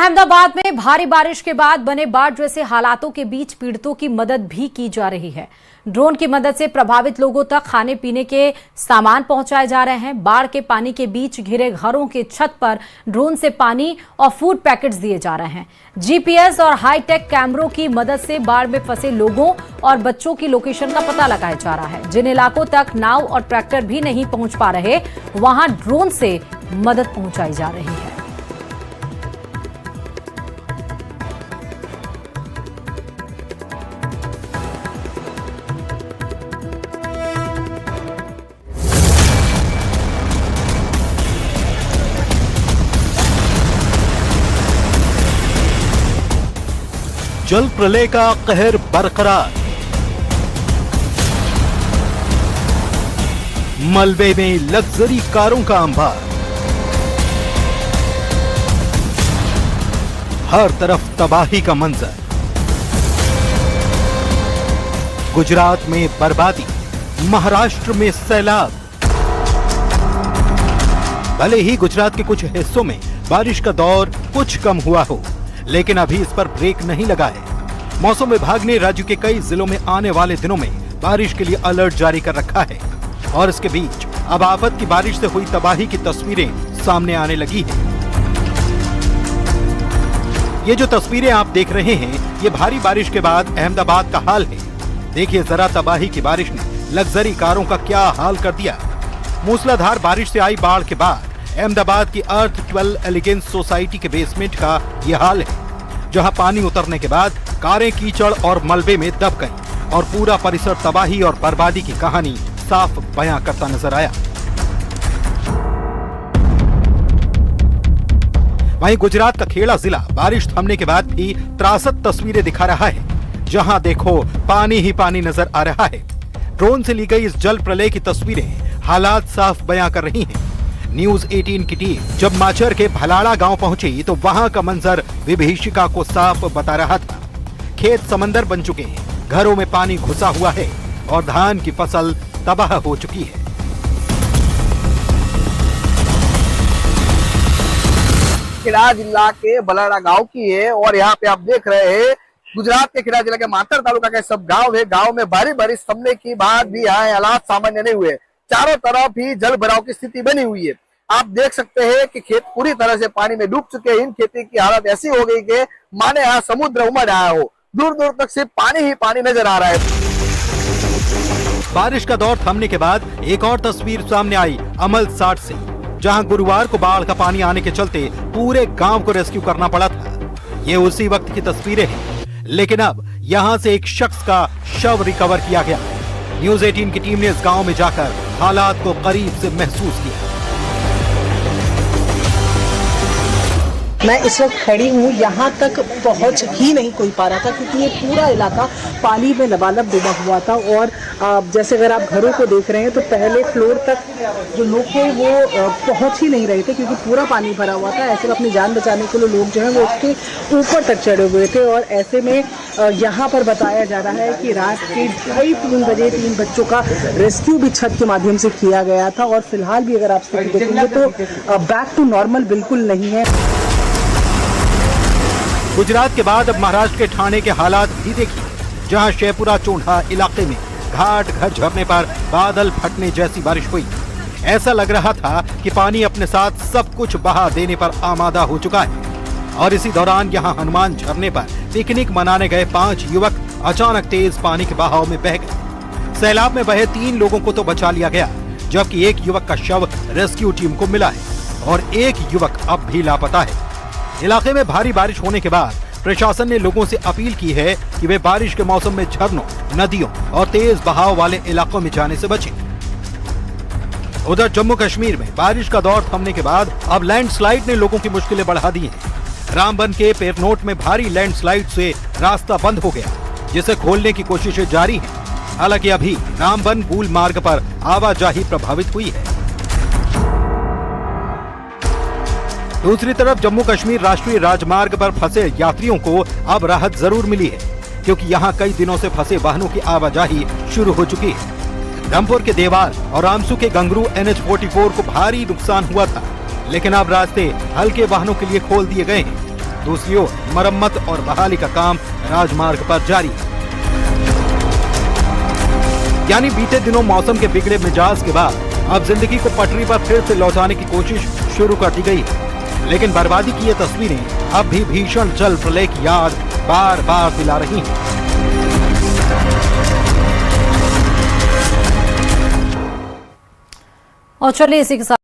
अहमदाबाद में भारी बारिश के बाद बने बाढ़ जैसे हालातों के बीच पीड़ितों की मदद भी की जा रही है। ड्रोन की मदद से प्रभावित लोगों तक खाने पीने के सामान पहुंचाए जा रहे हैं। बाढ़ के पानी के बीच घिरे घरों के छत पर ड्रोन से पानी और फूड पैकेट्स दिए जा रहे हैं। जीपीएस और हाईटेक कैमरों की मदद से बाढ़ में फंसे लोगों और बच्चों की लोकेशन का पता लगाया जा रहा है। जिन इलाकों तक नाव और ट्रैक्टर भी नहीं पहुंच पा रहे, वहां ड्रोन से मदद पहुंचाई जा रही है। जल प्रलय का कहर बरकरार। मलबे में लग्जरी कारों का अंबार। हर तरफ तबाही का मंजर। गुजरात में बर्बादी, महाराष्ट्र में सैलाब। भले ही गुजरात के कुछ हिस्सों में बारिश का दौर कुछ कम हुआ हो, लेकिन अभी इस पर ब्रेक नहीं लगा है। मौसम विभाग ने राज्य के कई जिलों में आने वाले दिनों में बारिश के लिए अलर्ट जारी कर रखा है और इसके बीच अब आफत की बारिश से हुई तबाही की तस्वीरें सामने आने लगी है। ये जो तस्वीरें आप देख रहे हैं, ये भारी बारिश के बाद अहमदाबाद का हाल है। देखिए जरा तबाही की बारिश ने लग्जरी कारों का क्या हाल कर दिया। मूसलाधार बारिश से आई बाढ़ के बाद अहमदाबाद की अर्थ 12 एलिगेंस सोसाइटी के बेसमेंट का यह हाल है, जहां पानी उतरने के बाद कारें कीचड़ और मलबे में दब गईं और पूरा परिसर तबाही और बर्बादी की कहानी साफ बयां करता नजर आया। वहीं गुजरात का खेड़ा जिला बारिश थमने के बाद भी त्रासद तस्वीरें दिखा रहा है। जहां देखो पानी ही पानी नजर आ रहा है। ड्रोन से ली गई इस जल प्रलय की तस्वीरें हालात साफ बयां कर रही हैं। न्यूज 18 की टीम जब माचर के भलाड़ा गांव पहुंची तो वहां का मंजर विभीषिका को साफ बता रहा था। खेत समंदर बन चुके हैं, घरों में पानी घुसा हुआ है और धान की फसल तबाह हो चुकी है। खेड़ा जिला के भलाड़ा गांव की है और यहाँ पे आप देख रहे हैं गुजरात के खेड़ा जिला के मातर तालुका के सब गांव है। गांव में भारी बारिश थमने के बाद भी यहाँ हालात सामान्य नहीं हुए। चारों तरफ ही जल भराव की स्थिति बनी हुई है। आप देख सकते हैं कि खेत पूरी तरह से पानी में डूब चुके हैं। इन खेती की हालत ऐसी हो गई कि माने यहाँ समुद्र उमड़ आया हो। दूर दूर तक सिर्फ पानी ही पानी नजर आ रहा है। बारिश का दौर थमने के बाद एक और तस्वीर सामने आई अमलसाट से, जहां गुरुवार को बाढ़ का पानी आने के चलते पूरे गांव को रेस्क्यू करना पड़ा था। ये उसी वक्त की तस्वीरें हैं, लेकिन अब यहां से एक शख्स का शव रिकवर किया गया। न्यूज 18 की टीम ने इस गांव में जाकर हालात को करीब से महसूस किया। मैं इस वक्त खड़ी हूँ, यहाँ तक पहुँच ही नहीं कोई पा रहा था क्योंकि ये पूरा इलाका पानी में लबालब डूबा हुआ था। और जैसे अगर आप घरों को देख रहे हैं तो पहले फ्लोर तक जो लोग थे वो पहुँच ही नहीं रहे थे क्योंकि पूरा पानी भरा हुआ था। ऐसे में अपनी जान बचाने के लिए लोग जो है वो उसके ऊपर तक चढ़े हुए थे। और ऐसे में यहाँ पर बताया जा रहा है कि रात के 2:30 बजे 3 बच्चों का रेस्क्यू भी छत के माध्यम से किया गया था। और फिलहाल भी अगर आप देखेंगे तो बैक टू नॉर्मल बिल्कुल नहीं है। गुजरात के बाद अब महाराष्ट्र के ठाणे के हालात भी देखिए, जहां शेपुरा चोंढा इलाके में घाट घर झरने पर बादल फटने जैसी बारिश हुई। ऐसा लग रहा था कि पानी अपने साथ सब कुछ बहा देने पर आमादा हो चुका है। और इसी दौरान यहां हनुमान झरने पर पिकनिक मनाने गए 5 युवक अचानक तेज पानी के बहाव में बह गए। सैलाब में बहे 3 लोगों को तो बचा लिया गया, जबकि एक युवक का शव रेस्क्यू टीम को मिला है और एक युवक अब भी लापता है। इलाके में भारी बारिश होने के बाद प्रशासन ने लोगों से अपील की है कि वे बारिश के मौसम में झरनों, नदियों और तेज बहाव वाले इलाकों में जाने से बचें। उधर जम्मू कश्मीर में बारिश का दौर थमने के बाद अब लैंडस्लाइड ने लोगों की मुश्किलें बढ़ा दी हैं। रामबन के पेरनोट में भारी लैंडस्लाइड से रास्ता बंद हो गया, जिसे खोलने की कोशिशें जारी हैं। हालांकि अभी रामबन पूल मार्ग पर आवाजाही प्रभावित हुई है। दूसरी तरफ जम्मू कश्मीर राष्ट्रीय राजमार्ग पर फंसे यात्रियों को अब राहत जरूर मिली है, क्योंकि यहां कई दिनों से फंसे वाहनों की आवाजाही शुरू हो चुकी है। धमपुर के देवाल और रामसू के गंगरू NH44 को भारी नुकसान हुआ था, लेकिन अब रास्ते हल्के वाहनों के लिए खोल दिए गए हैं। दूसरी ओर मरम्मत और बहाली का काम राजमार्ग पर जारी है। यानी बीते दिनों मौसम के बिगड़े मिजाज के बाद अब जिंदगी को पटरी पर फिर से लौटाने की कोशिश शुरू कर दी गई है। लेकिन बर्बादी की ये तस्वीरें अब भी भीषण जल प्रलय की याद बार बार दिला रही हैं। और चलिए इसी के साथ